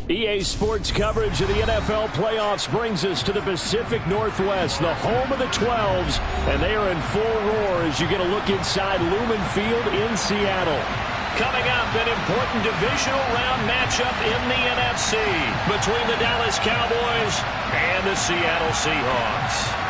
EA Sports coverage of the NFL playoffs brings us to the Pacific Northwest, the home of the 12s, and they are in full roar as you get a look inside Lumen Field in Seattle. Coming up, an important divisional round matchup in the NFC between the Dallas Cowboys and the Seattle Seahawks.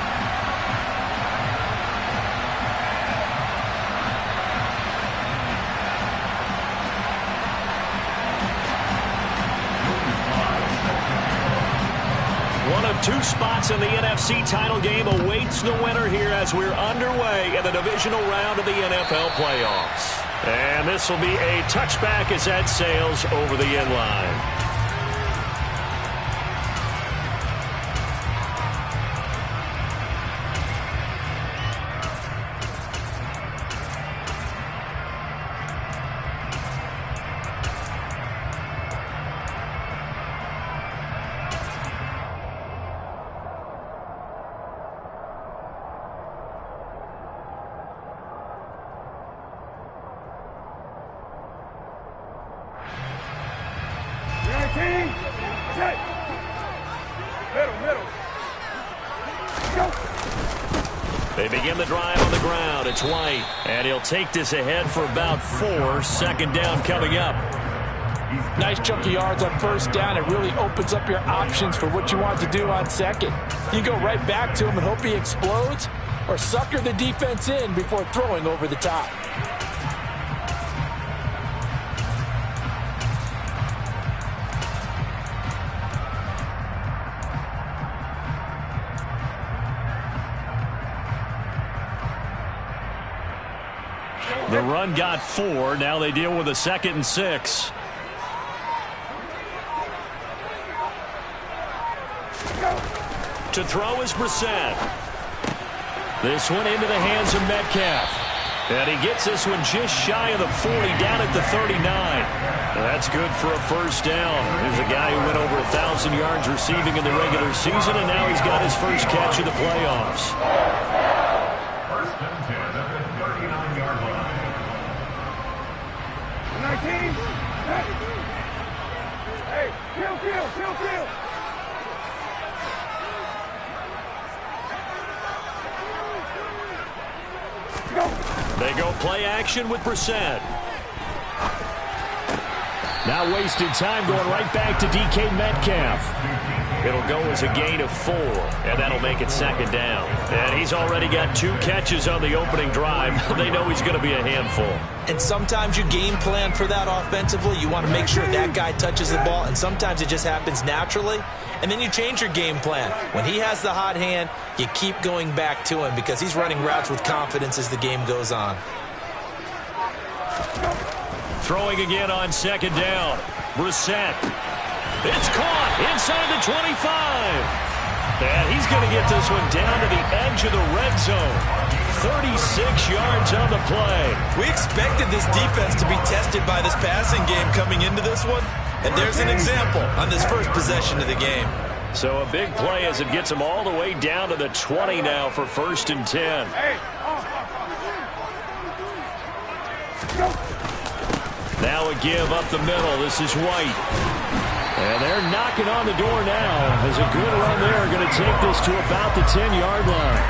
One of two spots in the NFC title game awaits the winner here as we're underway in the divisional round of the NFL playoffs. And this will be a touchback as that sails over the end line. They begin the drive on the ground. It's White, and he'll take this ahead for about 4. Second down coming up. Nice chunk of yards on first down. It really opens up your options for what you want to do on second. You go right back to him and hope he explodes, or sucker the defense in before throwing over the top. The run got 4. Now they deal with a 2nd and 6. To throw is Brissett. This one into the hands of Metcalf. And he gets this one just shy of the 40, down at the 39. That's good for a first down. There's a guy who went over 1,000 yards receiving in the regular season, and now he's got his first catch of the playoffs. First and 10 at the 39-yard line. 19. Hey, kill. They go play action with Brissett. Now wasted time going right back to DK Metcalf. It'll go as a gain of 4, and that'll make it 2nd down. And he's already got 2 catches on the opening drive. They know he's going to be a handful. And sometimes you game plan for that offensively. You want to make sure that guy touches the ball, and sometimes it just happens naturally. And then you change your game plan. When he has the hot hand, you keep going back to him because he's running routes with confidence as the game goes on. Throwing again on 2nd down. Brissett. It's caught inside the 25. And he's going to get this one down to the edge of the red zone. 36 yards on the play. We expected this defense to be tested by this passing game coming into this one. And there's an example on this first possession of the game. So a big play as it gets him all the way down to the 20 now for 1st and 10. Now a give up the middle. This is White. And they're knocking on the door now. As a good run there, going to take this to about the 10-yard line.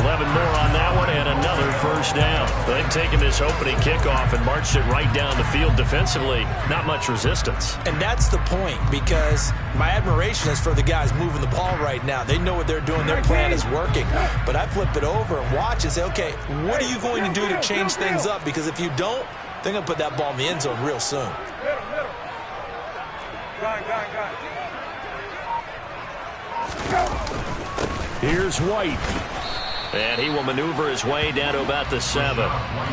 11 more on that one and another first down. They've taken this opening kickoff and marched it right down the field defensively. Not much resistance. And that's the point, because my admiration is for the guys moving the ball right now. They know what they're doing. Their plan is working. But I flip it over and watch and say, okay, what are you going to do to change things up? Because if you don't, they're going to put that ball in the end zone real soon. Here's White. And he will maneuver his way down to about the 7.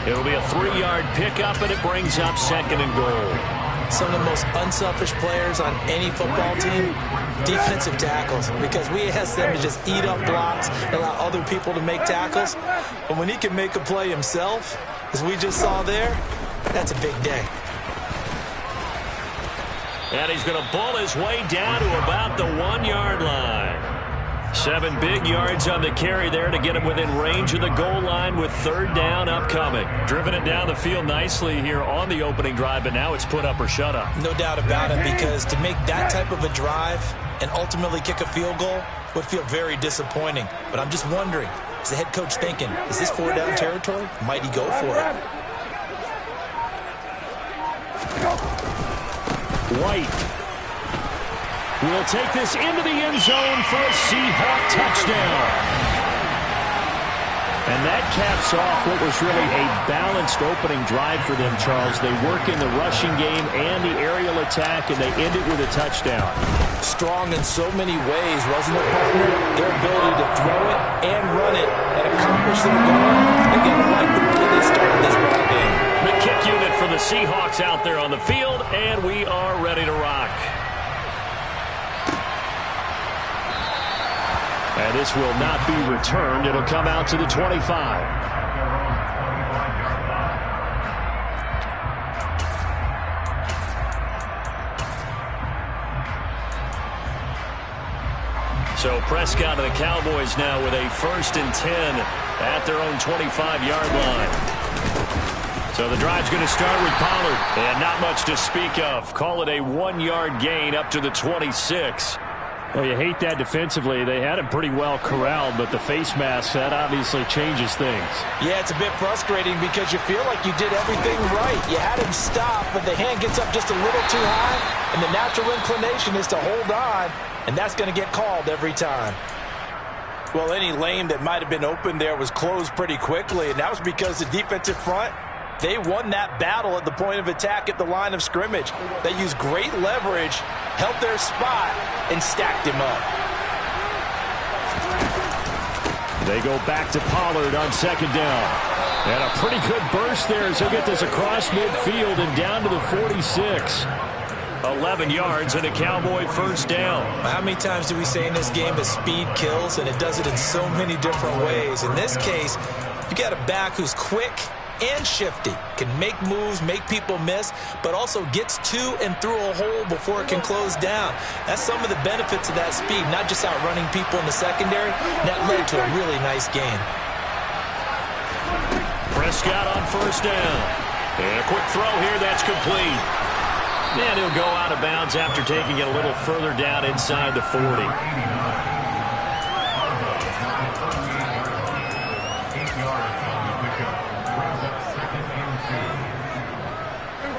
It'll be a 3-yard pickup, and it brings up 2nd and goal. Some of the most unselfish players on any football team, defensive tackles, because we ask them to just eat up blocks, allow other people to make tackles. But when he can make a play himself, as we just saw there, that's a big day. And he's going to bull his way down to about the 1-yard line. 7 big yards on the carry there to get him within range of the goal line with 3rd down upcoming. Driven it down the field nicely here on the opening drive, but now it's put up or shut up. No doubt about it, because to make that type of a drive and ultimately kick a field goal would feel very disappointing. But I'm just wondering, is the head coach thinking, is this 4-down territory? Might he go for it? White will take this into the end zone for a Seahawk touchdown. And that caps off what was really a balanced opening drive for them, Charles. They work in the rushing game and the aerial attack, and they end it with a touchdown. Strong in so many ways, wasn't it, partner? Their ability to throw it and run it and accomplish their goal. Again, I like the way they started this ball game. The kick unit for the Seahawks out there on the field, and we are ready to rock. And this will not be returned. It'll come out to the 25. So Prescott and the Cowboys now with a 1st and 10 at their own 25-yard line. So the drive's going to start with Pollard. And not much to speak of. Call it a 1-yard gain up to the 26. Well, you hate that defensively. They had him pretty well corralled, but the face mask, that obviously changes things. Yeah, it's a bit frustrating because you feel like you did everything right. You had him stop, but the hand gets up just a little too high, and the natural inclination is to hold on, and that's going to get called every time. Well, any lane that might have been open there was closed pretty quickly, and that was because the defensive front, they won that battle at the point of attack at the line of scrimmage. They used great leverage, held their spot, and stacked him up. They go back to Pollard on 2nd down. And a pretty good burst there as he'll get this across midfield and down to the 46. 11 yards and a Cowboy 1st down. How many times do we say in this game that speed kills, and it does it in so many different ways? In this case, you got a back who's quick and shifty, can make moves, make people miss, but also gets to and through a hole before it can close down. That's some of the benefits of that speed, not just outrunning people in the secondary. That led to a really nice gain. Prescott on 1st down. And a quick throw here, that's complete. And he'll go out of bounds after taking it a little further down inside the 40.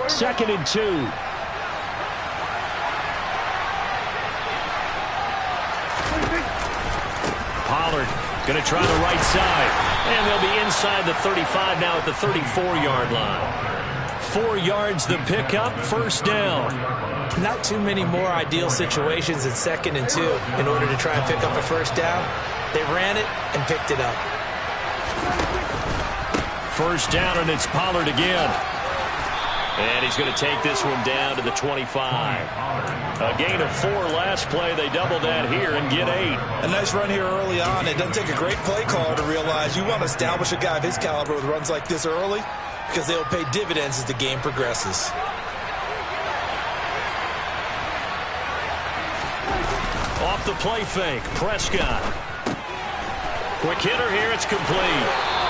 2nd and 2. Pollard going to try the right side. And they'll be inside the 35 now at the 34-yard line. 4 yards the pickup, 1st down. Not too many more ideal situations in 2nd and 2 in order to try and pick up a 1st down. They ran it and picked it up. 1st down, and it's Pollard again. And he's going to take this one down to the 25. A gain of 4 last play. They double that here and get 8. A nice run here early on. It doesn't take a great play caller to realize you want to establish a guy of his caliber with runs like this early, because they will pay dividends as the game progresses. Off the play fake, Prescott. Quick hitter here, it's complete.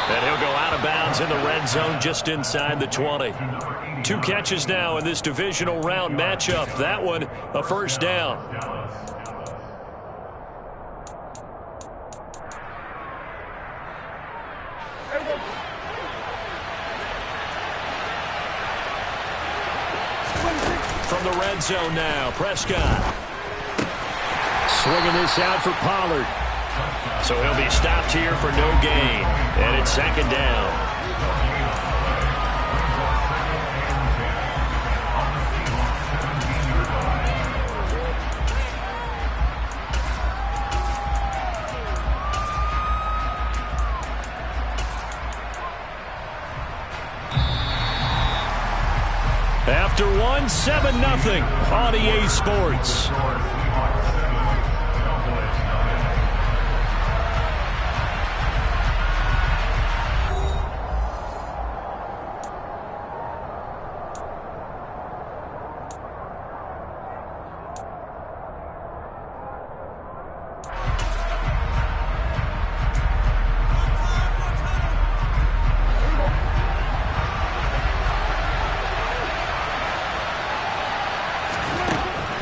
And he'll go out of bounds in the red zone just inside the 20. 2 catches now in this divisional round matchup. That one, a 1st down. From the red zone now, Prescott. Swinging this out for Pollard. So he'll be stopped here for no gain. And it's 2nd down. After 1, 7-0 on EA Sports.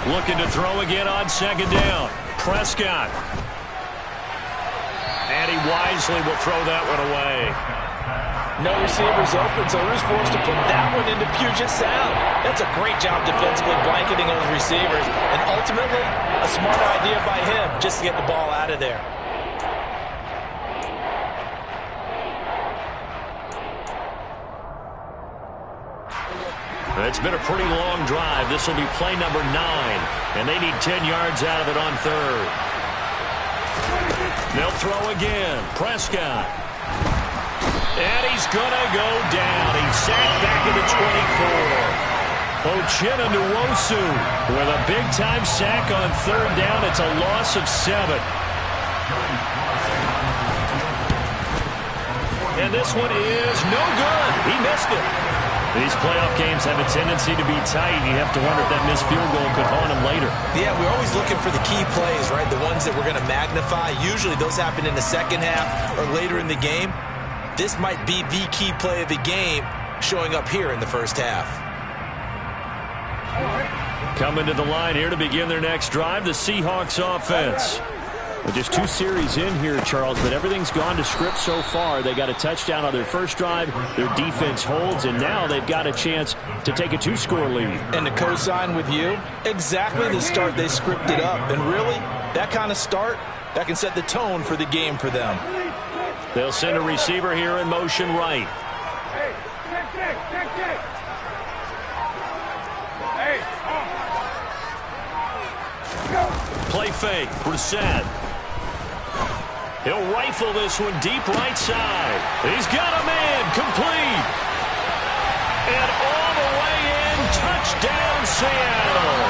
Looking to throw again on second down. Prescott. And he wisely will throw that one away. No receivers open, so Rue's forced to put that one into Puget Sound. That's a great job defensively blanketing those receivers. And ultimately, a smart idea by him just to get the ball out of there. It's been a pretty long drive. This will be play number 9. And they need 10 yards out of it on third. They'll throw again. Prescott. And he's going to go down. He's sacked back at the 24. Uchenna Nwosu with a big-time sack on third down. It's a loss of 7. And this one is no good. He missed it. These playoff games have a tendency to be tight. You have to wonder if that missed field goal could haunt him later. Yeah, we're always looking for the key plays, right? The ones that we're going to magnify. Usually those happen in the second half or later in the game. This might be the key play of the game showing up here in the first half. Coming to the line here to begin their next drive, the Seahawks offense. Well, just 2 series in here, Charles, but everything's gone to script so far. They got a touchdown on their first drive. Their defense holds, and now they've got a chance to take a 2-score lead. And to co-sign with you, exactly the start they scripted up. And really, that kind of start, that can set the tone for the game for them. They'll send a receiver here in motion right. Play fake. Brissett. He'll rifle this one deep right side. He's got a man. Complete. And all the way in. Touchdown, Seattle.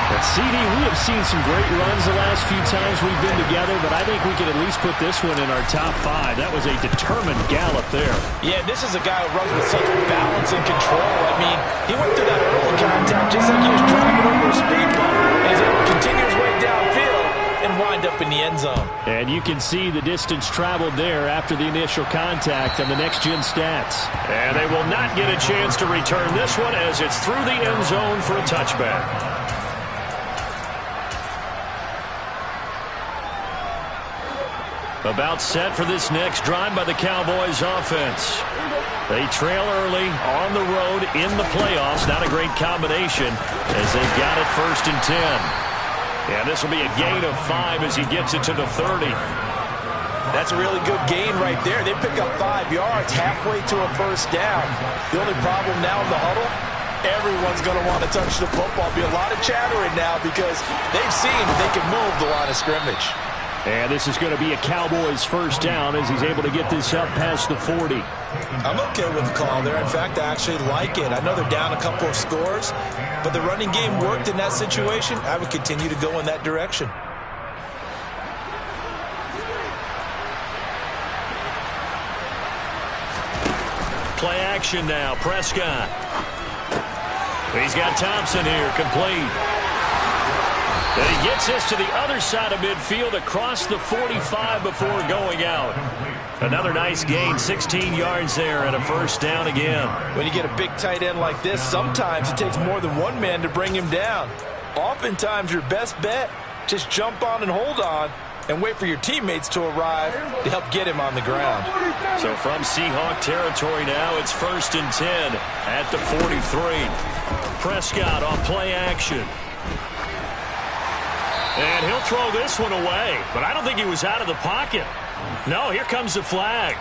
But CD, we have seen some great runs the last few times we've been together, but I think we can at least put this one in our top 5. That was a determined gallop there. Yeah, this is a guy who runs with such balance and control. I mean, he went through that early contact just like he was driving over a speed bump. And he's able to continue his way downfield and wind up in the end zone. And you can see the distance traveled there after the initial contact on the next-gen stats. And they will not get a chance to return this one as it's through the end zone for a touchback. About set for this next drive by the Cowboys offense. They trail early on the road in the playoffs. Not a great combination as they've got it 1st and 10. And this will be a gain of 5 as he gets it to the 30. That's a really good gain right there. They pick up 5 yards halfway to a first down. The only problem now in the huddle, everyone's going to want to touch the football. Be a lot of chattering now because they've seen they can move the line of scrimmage. And this is going to be a Cowboys first down as he's able to get this up past the 40. I'm okay with the call there. In fact, I actually like it. I know they're down a couple of scores, but the running game worked in that situation. I would continue to go in that direction. Play action now. Prescott. He's got Thompson here, complete. And he gets this to the other side of midfield across the 45 before going out. Another nice gain, 16 yards there and a first down again. When you get a big tight end like this, sometimes it takes more than one man to bring him down. Oftentimes your best bet, just jump on and hold on and wait for your teammates to arrive to help get him on the ground. So from Seahawk territory now, it's 1st and 10 at the 43. Prescott on play action. And he'll throw this one away, but I don't think he was out of the pocket. No, here comes the flag.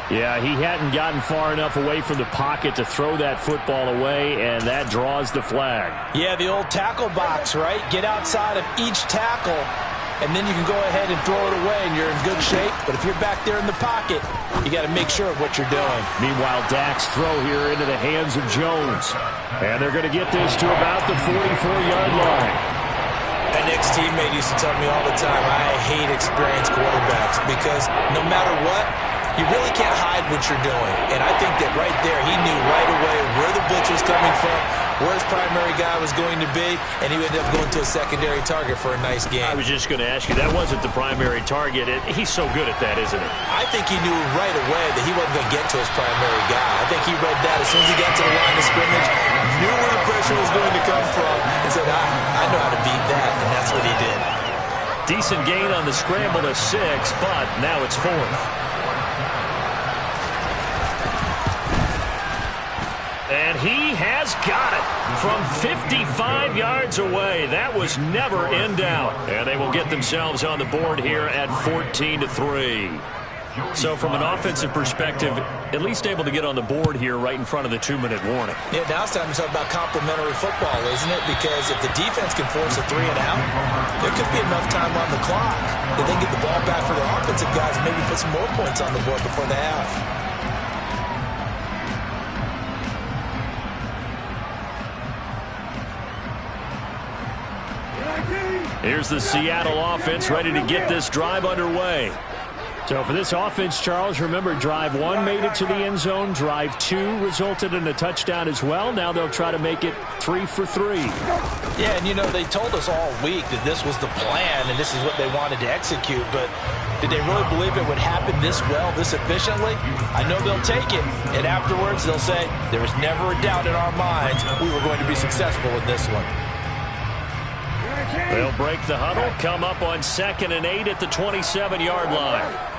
Yeah, he hadn't gotten far enough away from the pocket to throw that football away, and that draws the flag. Yeah, the old tackle box, right? Get outside of each tackle, and then you can go ahead and throw it away, and you're in good shape. But if you're back there in the pocket, you got to make sure of what you're doing. Meanwhile, Dak's throw here into the hands of Jones. And they're going to get this to about the 44-yard line. An ex-teammate used to tell me all the time, I hate experienced quarterbacks because no matter what, you really can't hide what you're doing. And I think that right there, he knew right away where the blitz was coming from, where his primary guy was going to be, and he ended up going to a secondary target for a nice game. I was just going to ask you, that wasn't the primary target. He's so good at that, isn't he? I think he knew right away that he wasn't going to get to his primary guy. I think he read that as soon as he got to the line of scrimmage, knew where the pressure pressure was going to come from, and said, I know how to beat that, and that's what he did. Decent gain on the scramble to 6, but now it's 4th. And he has got it from 55 yards away. That was never in doubt. And they will get themselves on the board here at 14-3. So from an offensive perspective, at least able to get on the board here right in front of the 2-minute warning. Yeah, now it's time to talk about complementary football, isn't it? Because if the defense can force a 3 and out, there could be enough time on the clock that they can get the ball back for their offensive guys and maybe put some more points on the board before the half. Here's the Seattle offense ready to get this drive underway. So for this offense, Charles, remember drive 1 made it to the end zone. Drive 2 resulted in a touchdown as well. Now they'll try to make it 3 for 3. Yeah, and you know, they told us all week that this was the plan and this is what they wanted to execute. But did they really believe it would happen this well, this efficiently? I know they'll take it. And afterwards they'll say, there was never a doubt in our minds we were going to be successful in this one. They'll break the huddle, come up on 2nd and 8 at the 27-yard line.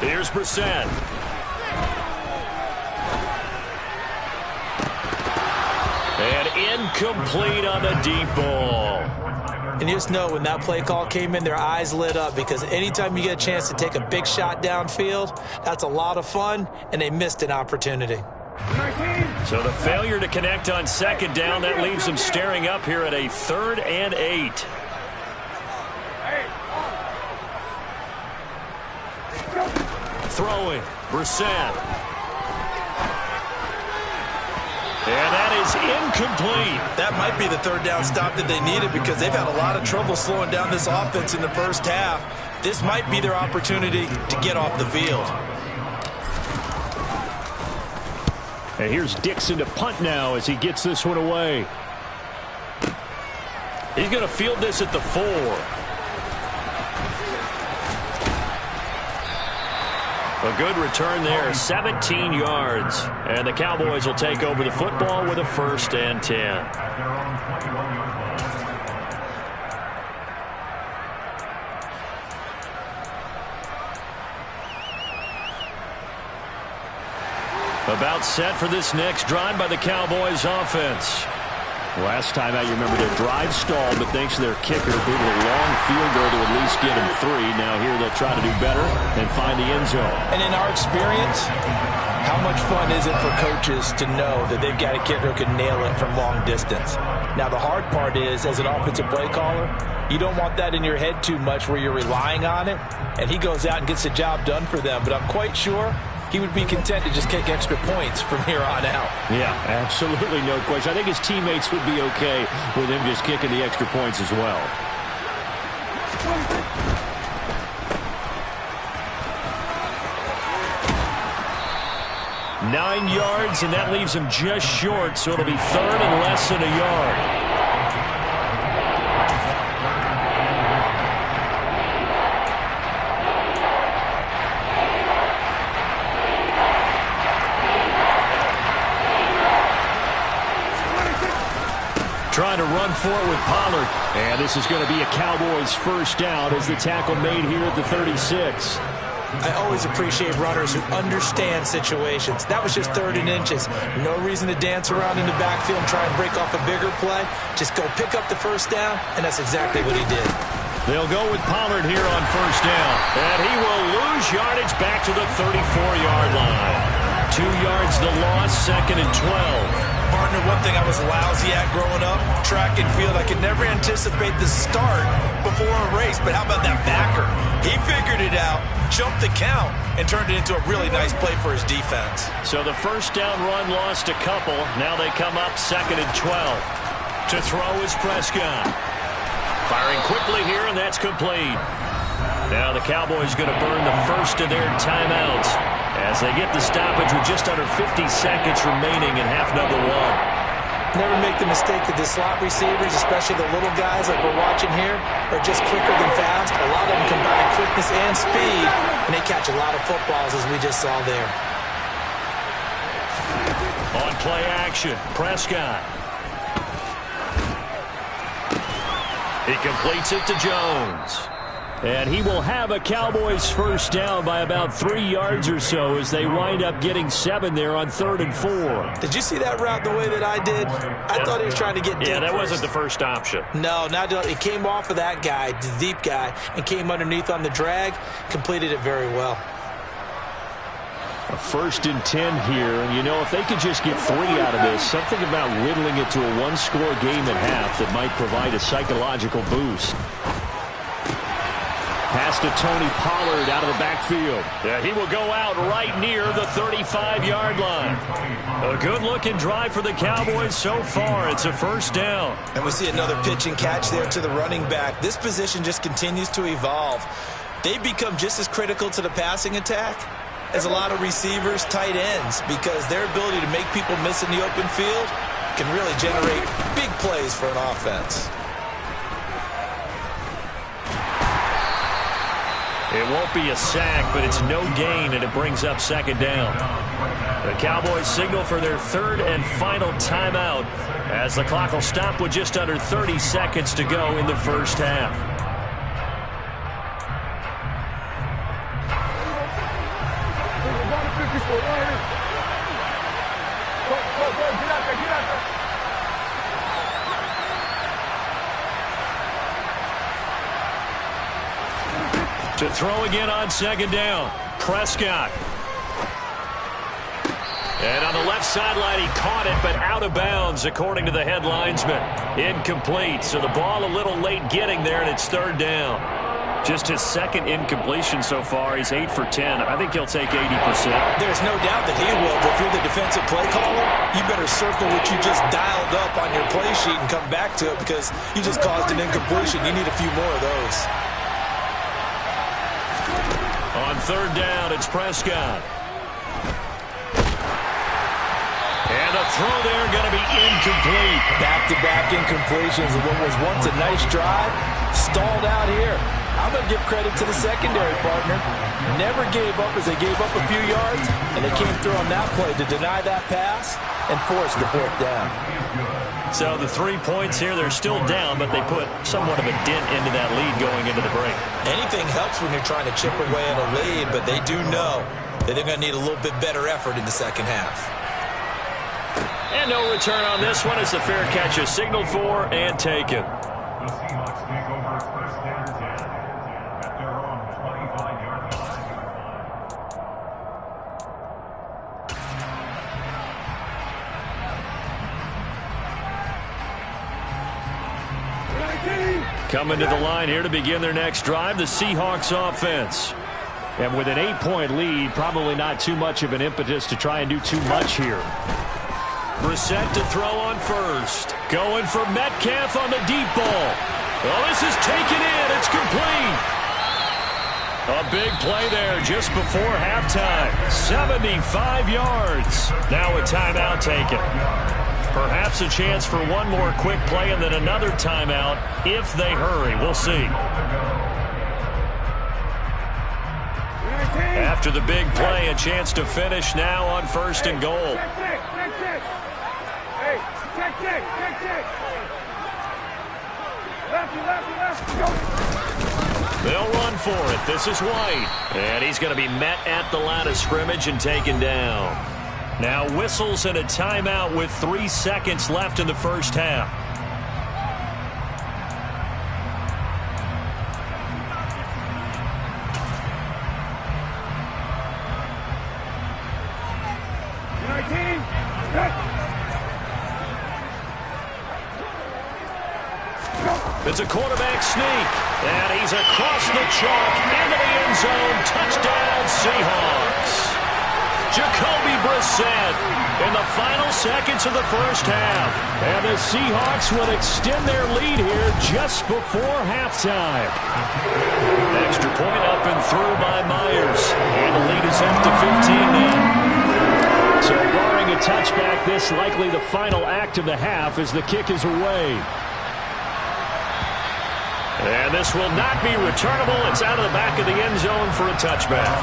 Here's Brissett. And incomplete on the deep ball. And you just know when that play call came in, their eyes lit up, because anytime you get a chance to take a big shot downfield, that's a lot of fun, and they missed an opportunity. So the failure to connect on 2nd down, that leaves them staring up here at a 3rd and 8. Throwing, Brissett. And that is incomplete. That might be the 3rd down stop that they needed, because they've had a lot of trouble slowing down this offense in the first half. This might be their opportunity to get off the field. And here's Dixon to punt now as he gets this one away. He's going to field this at the 4. A good return there, 17 yards. And the Cowboys will take over the football with a 1st and 10. About set for this next drive by the Cowboys offense. Last time out, you remember their drive stalled, but thanks to their kicker, being a long field goal to at least get him 3. Now here they'll try to do better and find the end zone. And in our experience, how much fun is it for coaches to know that they've got a kicker who can nail it from long distance? Now the hard part is, as an offensive play caller, you don't want that in your head too much where you're relying on it, and he goes out and gets the job done for them. But I'm quite sure he would be content to just kick extra points from here on out. Yeah, absolutely, no question. I think his teammates would be okay with him just kicking the extra points as well. Nine yards, and that leaves him just short, so it'll be 3rd and less than a yard. Trying to run for it with Pollard. And this is going to be a Cowboys 1st down as the tackle made here at the 36. I always appreciate runners who understand situations. That was just 3rd and inches. No reason to dance around in the backfield and try and break off a bigger play. Just go pick up the 1st down, and that's exactly what he did. They'll go with Pollard here on 1st down. And he will lose yardage back to the 34-yard line. 2 yards the loss, 2nd and 12. Partner, one thing I was lousy at growing up, track and field, I could never anticipate the start before a race, but how about that backer? He figured it out, jumped the count, and turned it into a really nice play for his defense. So the 1st down run lost a couple. Now they come up 2nd and 12. To throw is Prescott. Firing quickly here, and that's complete. Now the Cowboys going to burn the 1st of their timeouts as they get the stoppage with just under 50 seconds remaining in half number 1. Never make the mistake that the slot receivers, especially the little guys like we're watching here, are just quicker than fast. A lot of them combine quickness and speed, and they catch a lot of footballs as we just saw there. On play action, Prescott. He completes it to Jones. And he will have a Cowboys first down by about 3 yards or so as they wind up getting 7 there on 3rd and 4. Did you see that route the way that I did? I thought he was trying to get deep. Yeah, that first. wasn't the first option. No, not it came off of that guy, the deep guy, and came underneath on the drag, completed it very well. A 1st and 10 here, and you know, if they could just get 3 out of this, something about whittling it to a one-score game at half that might provide a psychological boost. Pass to Tony Pollard out of the backfield. Yeah, he will go out right near the 35-yard line. A good-looking drive for the Cowboys so far. It's a first down. And we see another pitch and catch there to the running back. This position just continues to evolve. They become just as critical to the passing attack as a lot of receivers, tight ends, because their ability to make people miss in the open field can really generate big plays for an offense. It won't be a sack, but it's no gain, and it brings up 2nd down. The Cowboys signal for their 3rd and final timeout as the clock will stop with just under 30 seconds to go in the first half. To throw again on 2nd down, Prescott. And on the left sideline, he caught it, but out of bounds, according to the head linesman. Incomplete, so the ball a little late getting there, and it's 3rd down. Just his 2nd incompletion so far. He's 8 for 10. I think he'll take 80%. There's no doubt that he will, but if you're the defensive play caller, you better circle what you just dialed up on your play sheet and come back to it because you just caused an incompletion. You need a few more of those. On 3rd down, it's Prescott. And the throw there going to be incomplete. Back-to-back incompletions of what was once a nice drive. Stalled out here. I'm going to give credit to the secondary partner. Never gave up as they gave up a few yards, and they came through on that play to deny that pass and force the 4th down. So the 3 points here, they're still down, but they put somewhat of a dent into that lead going into the break. Anything helps when you're trying to chip away at a lead, but they do know that they're going to need a little bit better effort in the second half. And no return on this one as the fair catch is signaled for and taken. The Seahawks take over 1st and 10 at their own 25-yard line. Coming to the line here to begin their next drive, the Seahawks offense. And with an 8-point lead, probably not too much of an impetus to try and do too much here. Brissett to throw on 1st. Going for Metcalf on the deep ball. Oh, this is taken in. It's complete. A big play there just before halftime. 75 yards. Now a timeout taken. Perhaps a chance for one more quick play and then another timeout if they hurry. We'll see. After the big play, a chance to finish now on 1st and goal. They'll run for it. This is White. And he's going to be met at the line of scrimmage and taken down. Now whistles and a timeout with 3 seconds left in the first half. It's a quarterback sneak. And he's across the chalk into the end zone. Touchdown, Seahawks. Jacoby Brissett in the final seconds of the first half. And the Seahawks will extend their lead here just before halftime. Extra point up and through by Myers. And the lead is up to 15 now. So barring a touchback, this likely the final act of the half as the kick is away. And this will not be returnable. It's out of the back of the end zone for a touchback.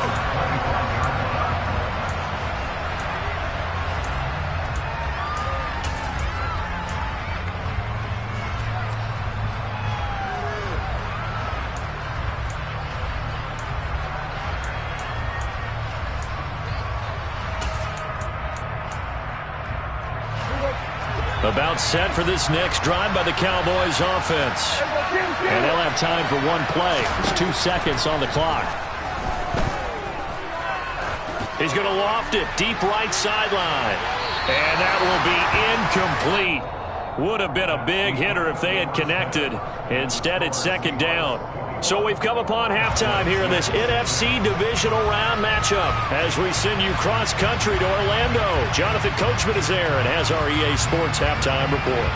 About set for this next drive by the Cowboys offense. And they'll have time for one play. There's 2 seconds on the clock. He's going to loft it deep right sideline. And that will be incomplete. Would have been a big hitter if they had connected. Instead, it's second down. So we've come upon halftime here in this NFC divisional round matchup as we send you cross-country to Orlando. Jonathan Coachman is there and has our EA Sports halftime report.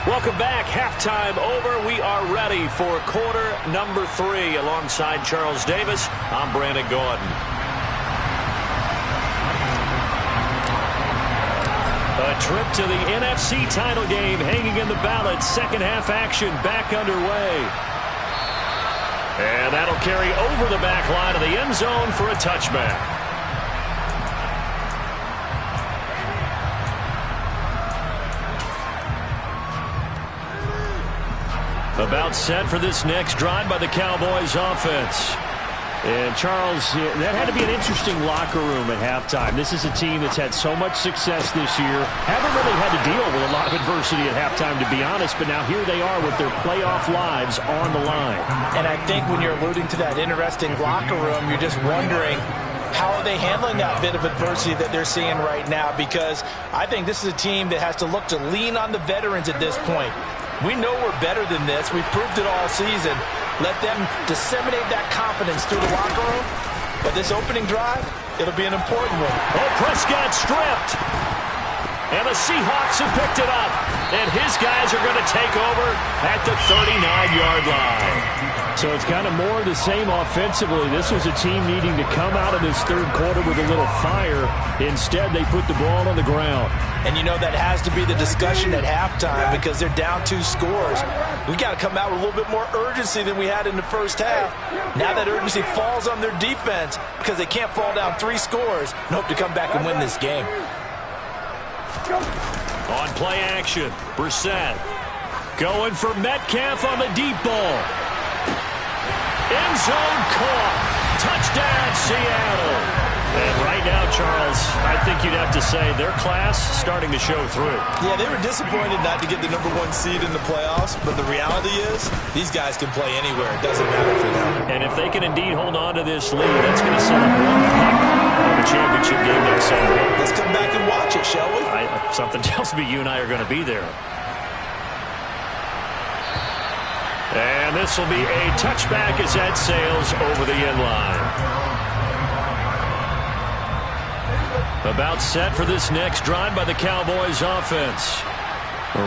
Welcome back. Halftime over. We are ready for quarter number 3. Alongside Charles Davis, I'm Brandon Gordon. A trip to the NFC title game hanging in the balance. Second half action back underway. And that'll carry over the back line of the end zone for a touchback. About set for this next drive by the Cowboys offense. And Charles, that had to be an interesting locker room at halftime. This is a team that's had so much success this year. Haven't really had to deal with a lot of adversity at halftime, to be honest. But now here they are with their playoff lives on the line. And I think when you're alluding to that interesting locker room, you're just wondering, how are they handling that bit of adversity that they're seeing right now? Because I think this is a team that has to look to lean on the veterans at this point. We know we're better than this. We've proved it all season. Let them disseminate that confidence through the locker room. But this opening drive, it'll be an important one. Oh, Prescott stripped. And the Seahawks have picked it up. And his guys are going to take over at the 39-yard line. So it's kind of more of the same offensively. This was a team needing to come out of this third quarter with a little fire. Instead, they put the ball on the ground. And you know that has to be the discussion at halftime because they're down 2 scores. We got to come out with a little bit more urgency than we had in the first half. Now that urgency falls on their defense because they can't fall down 3 scores and hope to come back and win this game. On play action, Brissett going for Metcalf on the deep ball. End zone caught. Touchdown, Seattle. And right now, Charles, I think you'd have to say their class starting to show through. Yeah, they were disappointed not to get the #1 seed in the playoffs, but the reality is these guys can play anywhere. It doesn't matter for them. And if they can indeed hold on to this lead, that's going to set up one heck of a championship game next Sunday. Let's come back and watch it, shall we? Something tells me you and I are going to be there. And this will be a touchback as that sails over the end line. About set for this next drive by the Cowboys offense.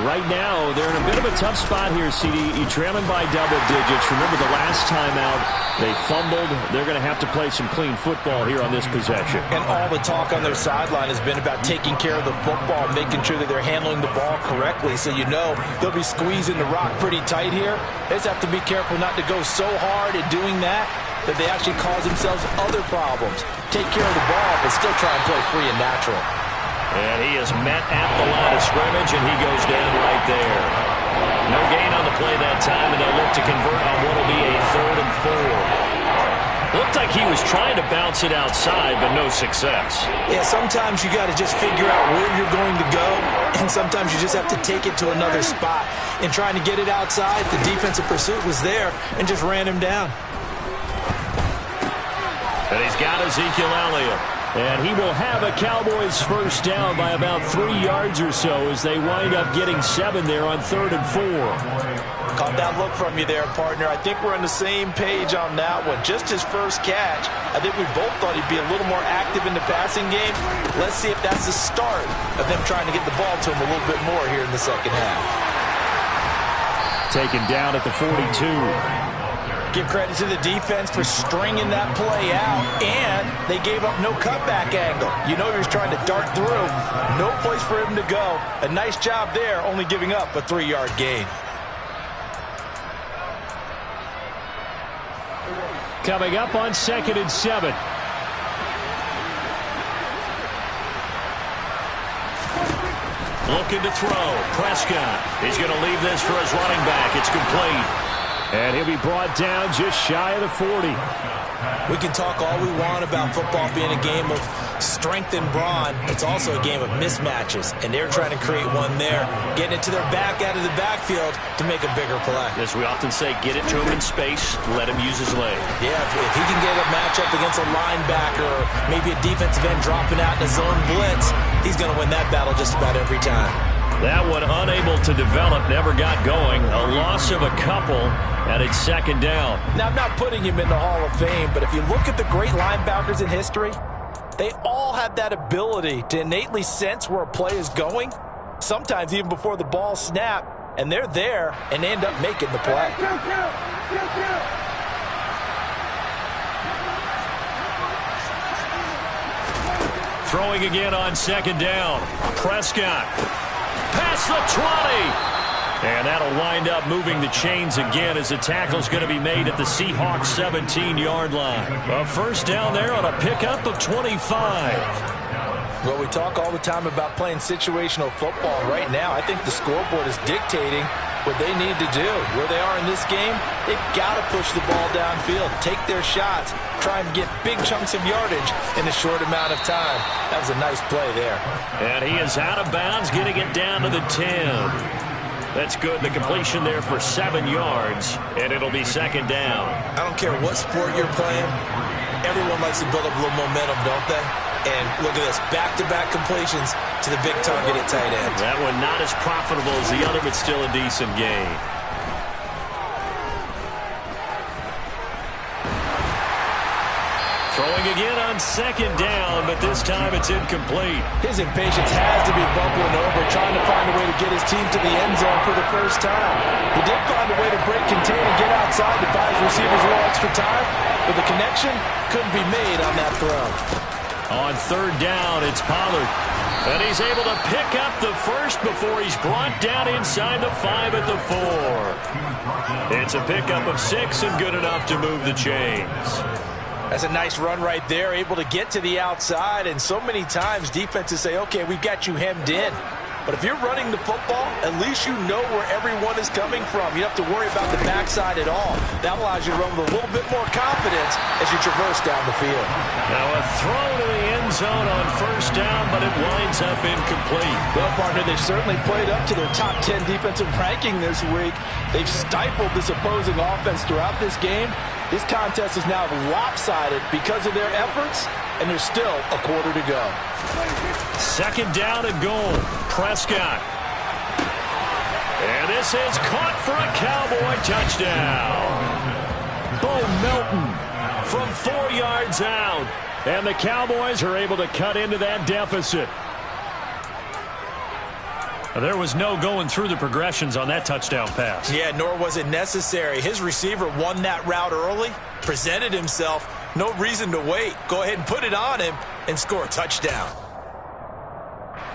Right now, they're in a bit of a tough spot here, CD. You're trailing by double digits. Remember the last time out, they fumbled. They're going to have to play some clean football here on this possession. And all the talk on their sideline has been about taking care of the football, making sure that they're handling the ball correctly. So you know they'll be squeezing the rock pretty tight here. They just have to be careful not to go so hard at doing that they actually cause themselves other problems. Take care of the ball, but still try and play free and natural. And he is met at the line of scrimmage, and he goes down right there. No gain on the play that time, and they'll look to convert on what will be a 3rd and 4. Looked like he was trying to bounce it outside, but no success. Yeah, sometimes you got to just figure out where you're going to go, and sometimes you just have to take it to another spot. In trying to get it outside, the defensive pursuit was there and just ran him down. And he's got Ezekiel Elliott. And he will have a Cowboys first down by about 3 yards or so as they wind up getting 7 there on 3rd and 4. Caught that look from you there, partner. I think we're on the same page on that one. Just his first catch. I think we both thought he'd be a little more active in the passing game. Let's see if that's the start of them trying to get the ball to him a little bit more here in the second half. Taken down at the 42. Give credit to the defense for stringing that play out, and they gave up no cutback angle. You know he was trying to dart through. No place for him to go. A nice job there, only giving up a 3-yard gain. Coming up on 2nd and 7. Looking to throw. Prescott. He's going to leave this for his running back. It's complete. And he'll be brought down just shy of the 40. We can talk all we want about football being a game of strength and brawn. It's also a game of mismatches, and they're trying to create one there, getting it to their back out of the backfield to make a bigger play. As we often say, get it to him in space, let him use his leg. Yeah, if he can get a matchup against a linebacker or maybe a defensive end dropping out in a zone blitz, he's going to win that battle just about every time. That one unable to develop, never got going. A loss of a couple, and it's second down. Now, I'm not putting him in the Hall of Fame, but if you look at the great linebackers in history, they all have that ability to innately sense where a play is going, sometimes even before the ball snapped, and they're there and end up making the play. Throwing again on second down. Prescott. Past the 20. And that'll wind up moving the chains again as the tackle's going to be made at the Seahawks 17-yard line. A first down there on a pickup of 25. Well, we talk all the time about playing situational football. Right now, I think the scoreboard is dictating what they need to do. Where they are in this game, they've got to push the ball downfield, take their shots, try and get big chunks of yardage in a short amount of time. That was a nice play there. And he is out of bounds, getting it down to the 10. That's good. The completion there for 7 yards, and it'll be second down. I don't care what sport you're playing. Everyone likes to build up a little momentum, don't they? And look at this, back-to-back completions to the big target at tight end. That one not as profitable as the other, but still a decent gain. Throwing again on second down, but this time it's incomplete. His impatience has to be bubbling over, trying to find a way to get his team to the end zone for the first time. He did find a way to break contain and get outside to buy his receivers a little extra time, but the connection couldn't be made on that throw. On third down, it's Pollard. And he's able to pick up the first before he's brought down inside the 5 at the 4. It's a pickup of 6 and good enough to move the chains. That's a nice run right there, able to get to the outside, and so many times defenses say, okay, we've got you hemmed in. But if you're running the football, at least you know where everyone is coming from. You don't have to worry about the backside at all. That allows you to run with a little bit more confidence as you traverse down the field. Now a throw to the end zone on first down, but it winds up incomplete. Well, partner, they've certainly played up to their top 10 defensive ranking this week. They've stifled this opposing offense throughout this game. This contest is now lopsided because of their efforts, and there's still a quarter to go. Second down and goal. Prescott. And this is caught for a Cowboy touchdown. Bo Melton from 4 yards out. And the Cowboys are able to cut into that deficit. There was no going through the progressions on that touchdown pass. Yeah, nor was it necessary. His receiver won that route early, presented himself, no reason to wait. Go ahead and put it on him and score a touchdown.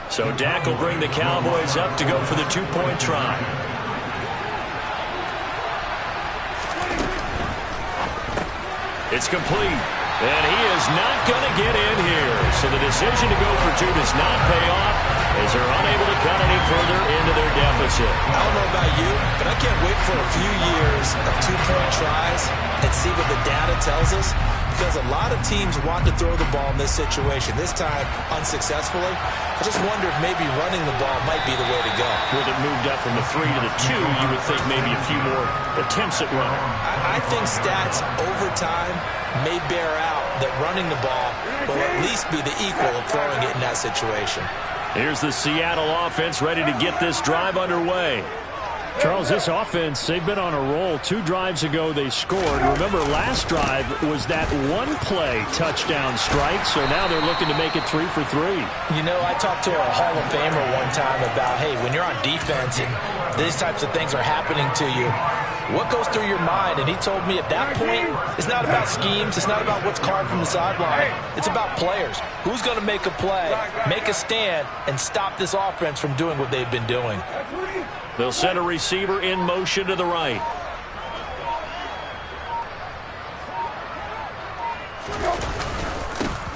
So Dak will bring the Cowboys up to go for the 2-point try. It's complete. And he is not going to get in here. So the decision to go for 2 does not pay off as they're unable to cut any further into their deficit. I don't know about you, but I can't wait for a few years of 2-point tries and see what the data tells us. Because a lot of teams want to throw the ball in this situation. This time, unsuccessfully. I just wonder if maybe running the ball might be the way to go. With it moved up from the 3 to the 2, you would think maybe a few more attempts at running. I think stats over time may bear out that running the ball will at least be the equal of throwing it in that situation. Here's the Seattle offense ready to get this drive underway. Charles, this offense, they've been on a roll. 2 drives ago, they scored. Remember, last drive was that one-play touchdown strike, so now they're looking to make it 3 for 3. You know, I talked to a Hall of Famer one time about, hey, when you're on defense and these types of things are happening to you, what goes through your mind? And he told me at that point, it's not about schemes. It's not about what's called from the sideline. It's about players. Who's going to make a play, make a stand, and stop this offense from doing what they've been doing? They'll send a receiver in motion to the right.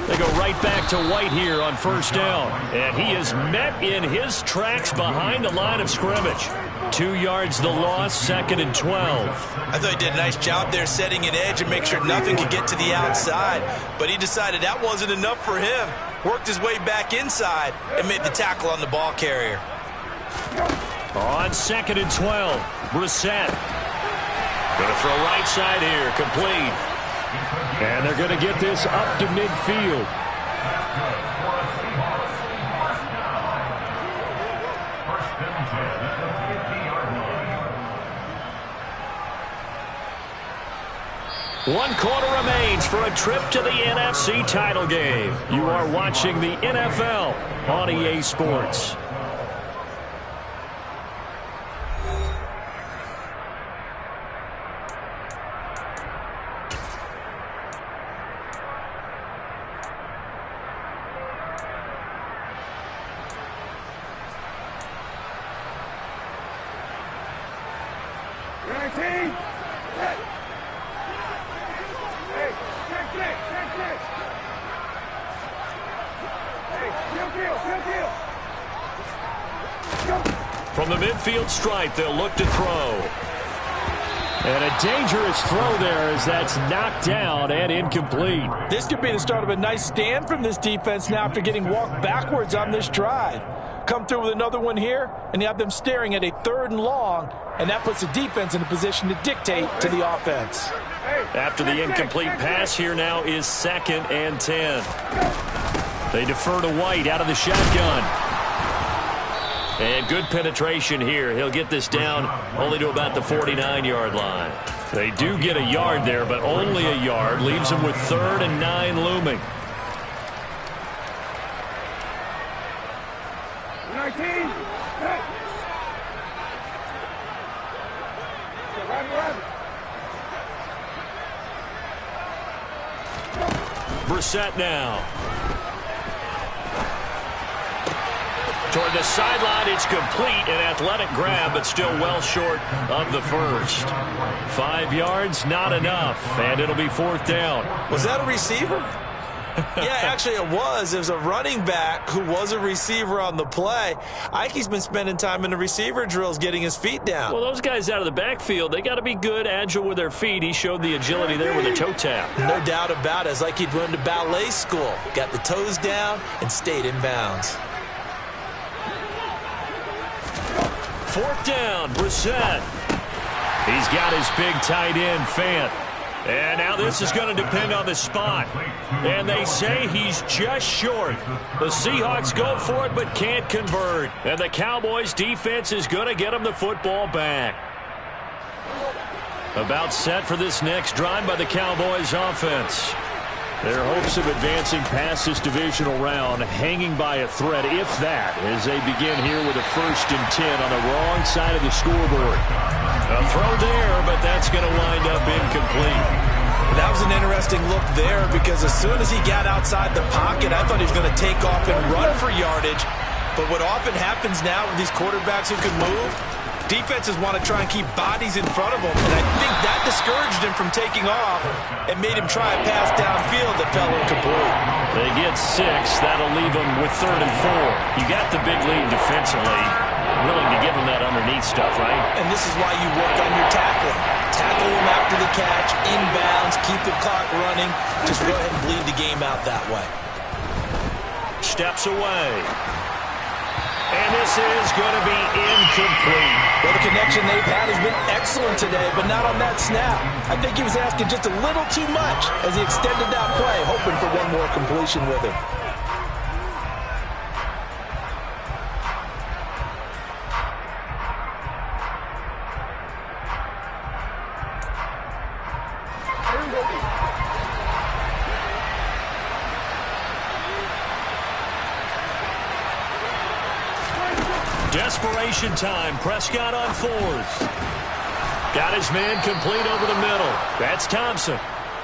The to go right back to White here on first down. And he is met in his tracks behind the line of scrimmage. 2 yards the loss, 2nd and 12. I thought he did a nice job there setting an edge and make sure nothing could get to the outside. But he decided that wasn't enough for him. Worked his way back inside and made the tackle on the ball carrier. On 2nd and 12, Brissett. Going to throw right side here, complete. And they're going to get this up to midfield. One quarter remains for a trip to the NFC title game. You are watching the NFL on EA Sports. From the midfield stripe, they'll look to throw. And a dangerous throw there as that's knocked down and incomplete. This could be the start of a nice stand from this defense now after getting walked backwards on this drive. Come through with another one here, and you have them staring at a 3rd and long, and that puts the defense in a position to dictate to the offense. After the incomplete pass, here now is 2nd and 10. They defer to White out of the shotgun. And good penetration here. He'll get this down only to about the 49-yard line. They do get a yard there, but only a yard. Leaves them with 3rd and 9 looming. 19. Brissett now. Toward the sideline, it's complete. An athletic grab, but still well short of the first. 5 yards, not enough, and it'll be 4th down. Was that a receiver? Yeah, actually it was. It was a running back who was a receiver on the play. Ike's been spending time in the receiver drills getting his feet down. Well, those guys out of the backfield, they got to be good, agile with their feet. He showed the agility there with a toe tap. No doubt about it. It's like he'd run to ballet school. Got the toes down and stayed in bounds. 4th down, Brissett. He's got his big tight end, Fant. And now this is going to depend on the spot. And they say he's just short. The Seahawks go for it but can't convert. And the Cowboys defense is going to get them the football back. About set for this next drive by the Cowboys offense. Their hopes of advancing past this divisional round hanging by a thread, if that, as they begin here with a 1st and 10 on the wrong side of the scoreboard. A throw there, but that's going to wind up incomplete. That was an interesting look there because as soon as he got outside the pocket, I thought he was going to take off and run for yardage. But what often happens now with these quarterbacks who can move, defenses want to try and keep bodies in front of them, and I think that discouraged him from taking off and made him try a pass downfield that fell incomplete. They get 6. That'll leave them with 3rd and 4. You got the big lead defensively. Willing to give them that underneath stuff, right? And this is why you work on your tackling. Tackle them after the catch, inbounds, keep the clock running. Just go ahead and bleed the game out that way. Steps away. And this is going to be incomplete. Well, the connection they've had has been excellent today, but not on that snap. I think he was asking just a little too much as he extended that play, hoping for one more completion with him. Desperation time. Prescott on 4th. Got his man complete over the middle. That's Thompson.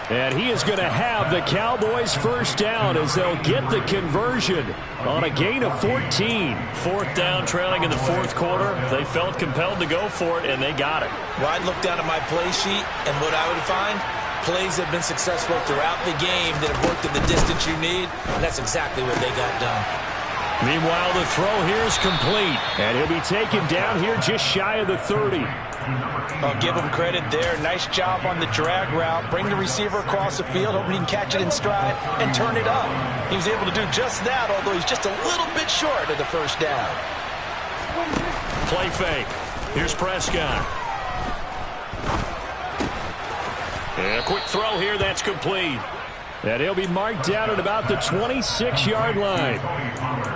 And he is going to have the Cowboys 1st down as they'll get the conversion on a gain of 14. 4th down, trailing in the 4th quarter. They felt compelled to go for it, and they got it. Well, I'd look down at my play sheet, and what I would find, plays have been successful throughout the game that have worked in the distance you need, and that's exactly what they got done. Meanwhile, the throw here is complete, and he'll be taken down here just shy of the 30. I'll give him credit there. Nice job on the drag route. Bring the receiver across the field, hoping he can catch it in stride and turn it up. He was able to do just that, although he's just a little bit short of the first down. Play fake. Here's Prescott. And a quick throw here, that's complete. And he'll be marked down at about the 26-yard line.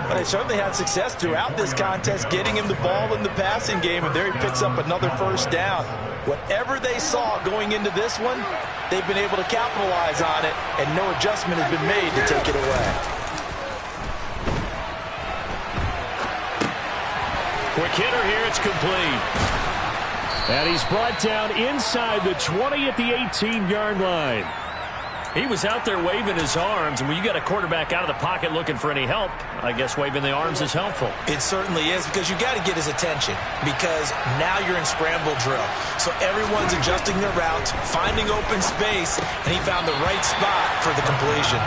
But they certainly had success throughout this contest, getting him the ball in the passing game, and there he picks up another first down. Whatever they saw going into this one, they've been able to capitalize on it, and no adjustment has been made to take it away. Quick hitter here, it's complete. And he's brought down inside the 20 at the 18-yard line. He was out there waving his arms, and when you got a quarterback out of the pocket looking for any help, I guess waving the arms is helpful. It certainly is, because you got to get his attention, because now you're in scramble drill. So everyone's adjusting their routes, finding open space, and he found the right spot for the completion.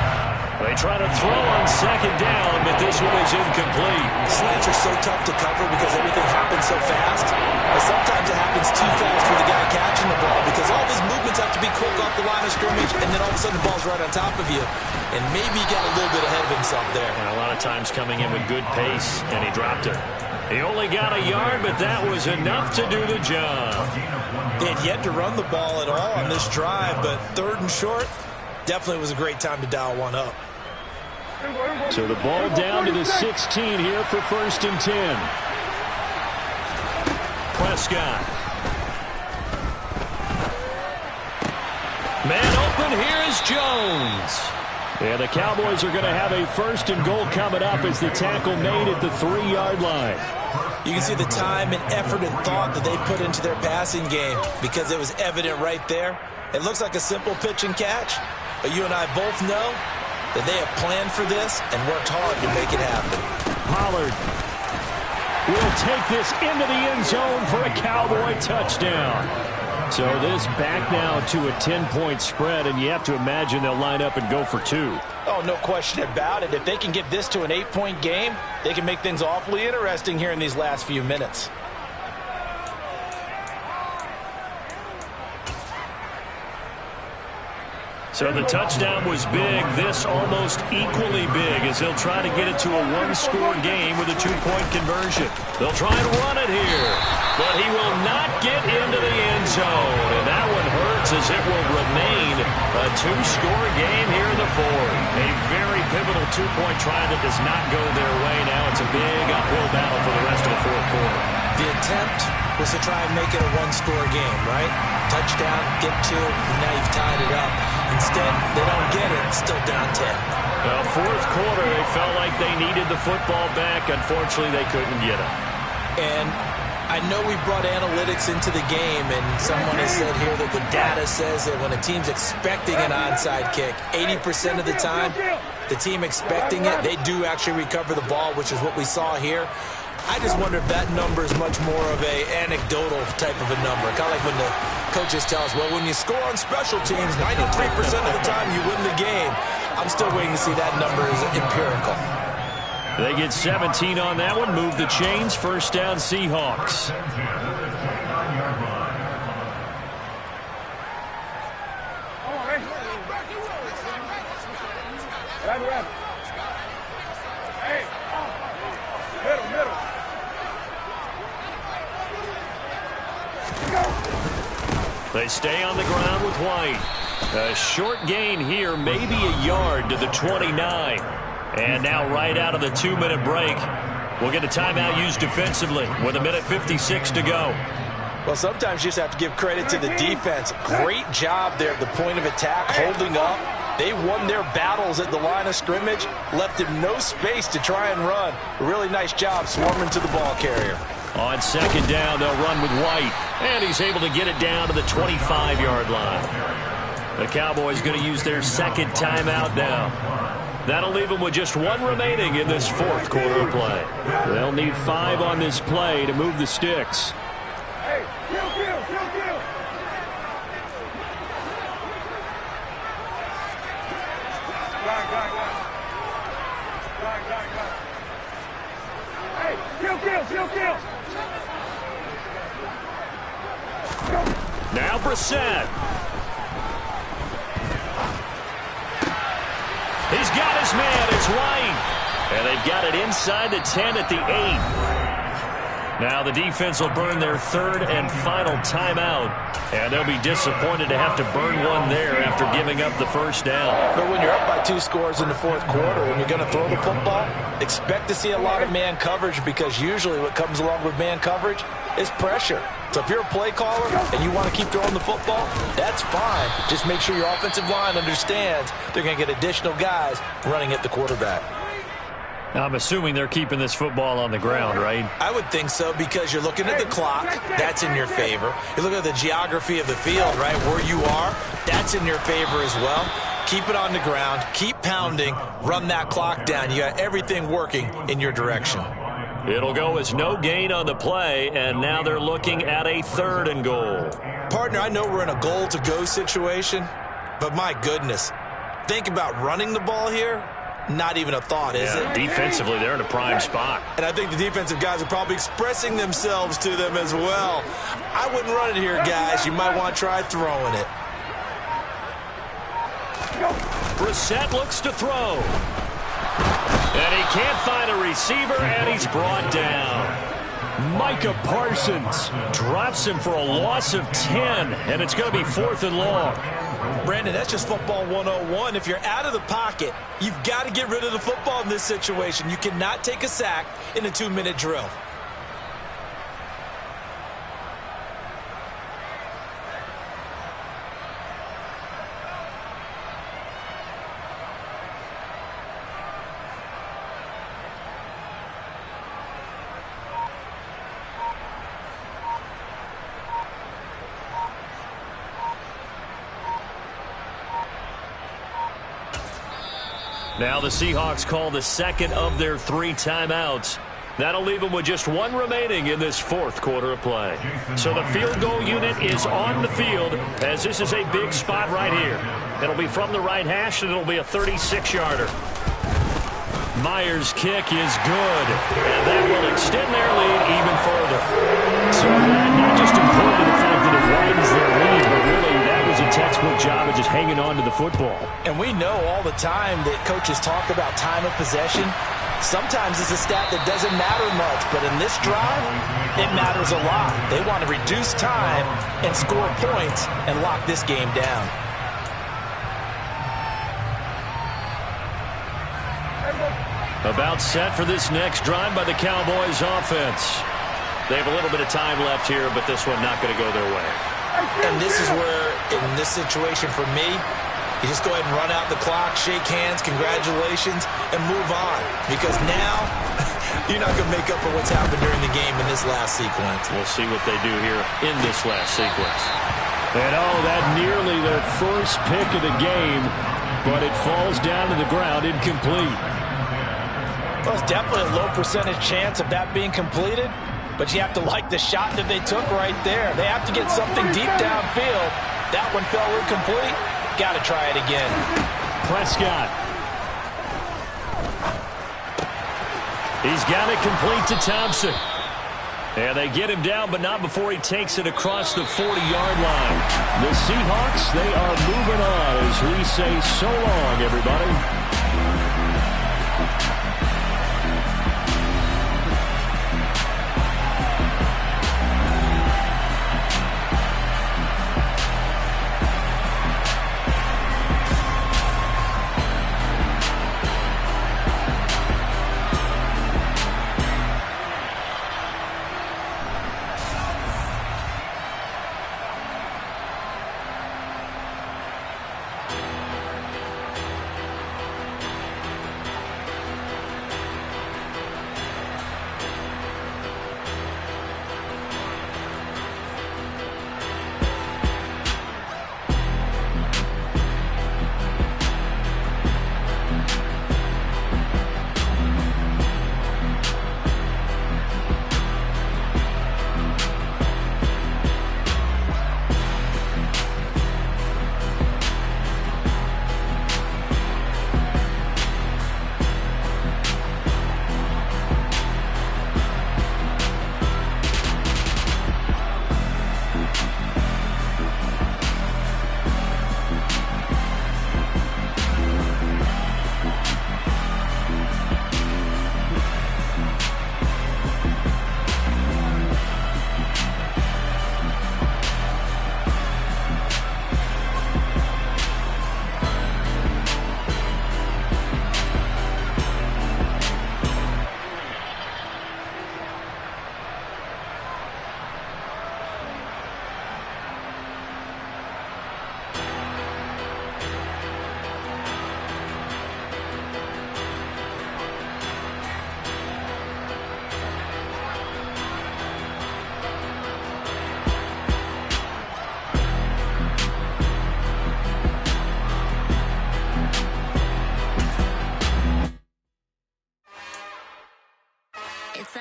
They try to throw on second down, but this one is incomplete. Slants are so tough to cover because everything happens so fast. But sometimes it happens too fast for the guy catching the ball, because all of his movements have to be quick off the line of scrimmage, and then all of a sudden the ball's right on top of you. And maybe he got a little bit ahead of himself there. And a lot of times coming in with good pace, and he dropped it. He only got a yard, but that was enough to do the job. They had yet to run the ball at all on this drive, but third and short, definitely was a great time to dial one up. So the ball down to the 16 here for 1st and 10. Prescott. Man open, here is Jones. And the Cowboys are going to have a 1st and goal coming up as the tackle made at the 3-yard line. You can see the time and effort and thought that they put into their passing game, because it was evident right there. It looks like a simple pitch and catch, but you and I both know that they have planned for this and worked hard to make it happen. Pollard will take this into the end zone for a Cowboy touchdown. So this back now to a 10-point spread, and you have to imagine they'll line up and go for 2. Oh, no question about it. If they can get this to an 8-point game, they can make things awfully interesting here in these last few minutes. So the touchdown was big. This almost equally big, as they'll try to get it to a one-score game with a 2-point conversion. They'll try and run it here, but he will not get into the end zone. And that one hurts, as it will remain a 2-score game here in the 4th. A very pivotal 2-point try that does not go their way. Now it's a big uphill battle for the rest of the 4th quarter. The attempt was to try and make it a one-score game, right? Touchdown, get 2, and now you've tied it up. Instead, they don't get it. It's still down 10. Well, 4th quarter, they felt like they needed the football back. Unfortunately, they couldn't get it. And I know we brought analytics into the game, and someone has said here that the data says that when a team's expecting an onside kick, 80% of the time, the team expecting it, they do actually recover the ball, which is what we saw here. I just wonder if that number is much more of a anecdotal type of a number. Kind of like when the coaches tell us, well, when you score on special teams, 93% of the time you win the game. I'm still waiting to see that number is empirical. They get 17 on that one. Move the chains. 1st down, Seahawks. They stay on the ground with White. A short gain here, maybe a yard to the 29. And now right out of the 2-minute break, we'll get a timeout used defensively with 1:56 to go. Well, sometimes you just have to give credit to the defense. Great job there at the point of attack, holding up. They won their battles at the line of scrimmage, left him no space to try and run. A really nice job swarming to the ball carrier. On 2nd down, they'll run with White. And he's able to get it down to the 25-yard line. The Cowboys going to use their 2nd timeout now. That'll leave them with just 1 remaining in this 4th quarter of play. They'll need 5 on this play to move the sticks. Now Brissett. He's got his man. It's White. And they've got it inside the 10 at the 8. Now the defense will burn their third and final timeout. And they'll be disappointed to have to burn one there after giving up the first down. But when you're up by 2 scores in the fourth quarter and you're going to throw the football, expect to see a lot of man coverage, because usually what comes along with man coverage is pressure. So if you're a play caller and you want to keep throwing the football, that's fine. Just make sure your offensive line understands they're going to get additional guys running at the quarterback. Now, I'm assuming they're keeping this football on the ground, right? I would think so, because you're looking at the clock. That's in your favor. You look at the geography of the field, right, where you are. That's in your favor as well. Keep it on the ground. Keep pounding. Run that clock down. You got everything working in your direction. It'll go as no gain on the play, and now they're looking at a 3rd and goal. Partner, I know we're in a goal-to-go situation, but my goodness, think about running the ball here. Not even a thought, is it? Defensively, they're in a prime spot. And I think the defensive guys are probably expressing themselves to them as well. I wouldn't run it here, guys. You might want to try throwing it. Brissett looks to throw. And he can't find a receiver, and he's brought down. Micah Parsons drops him for a loss of 10, and it's going to be 4th and long. Brandon, that's just football 101. If you're out of the pocket, you've got to get rid of the football in this situation. You cannot take a sack in a 2-minute drill. Now the Seahawks call the second of their 3 timeouts. That'll leave them with just 1 remaining in this 4th quarter of play. So the field goal unit is on the field, as this is a big spot right here. It'll be from the right hash, and it'll be a 36-yarder. Myers' kick is good, and that will extend their lead even further. So not just important to the fact that it widens their lead, but really that was a textbook job of just hanging on to the football. And we know all the time that coaches talk about time of possession. Sometimes it's a stat that doesn't matter much, but in this drive, it matters a lot. They want to reduce time and score points and lock this game down. About set for this next drive by the Cowboys offense. They have a little bit of time left here, but this one not going to go their way. And this is where, in this situation for me, you just go ahead and run out the clock, shake hands, congratulations, and move on. Because now, you're not going to make up for what's happened during the game in this last sequence. We'll see what they do here in this last sequence. And that nearly their first pick of the game, but it falls down to the ground incomplete. Well, it's definitely a low percentage chance of that being completed, but you have to like the shot that they took right there. They have to get something deep downfield. That one fell incomplete. Got to try it again. Prescott. He's got it complete to Thompson. And they get him down, but not before he takes it across the 40-yard line. The Seahawks, they are moving on as we say so long, everybody.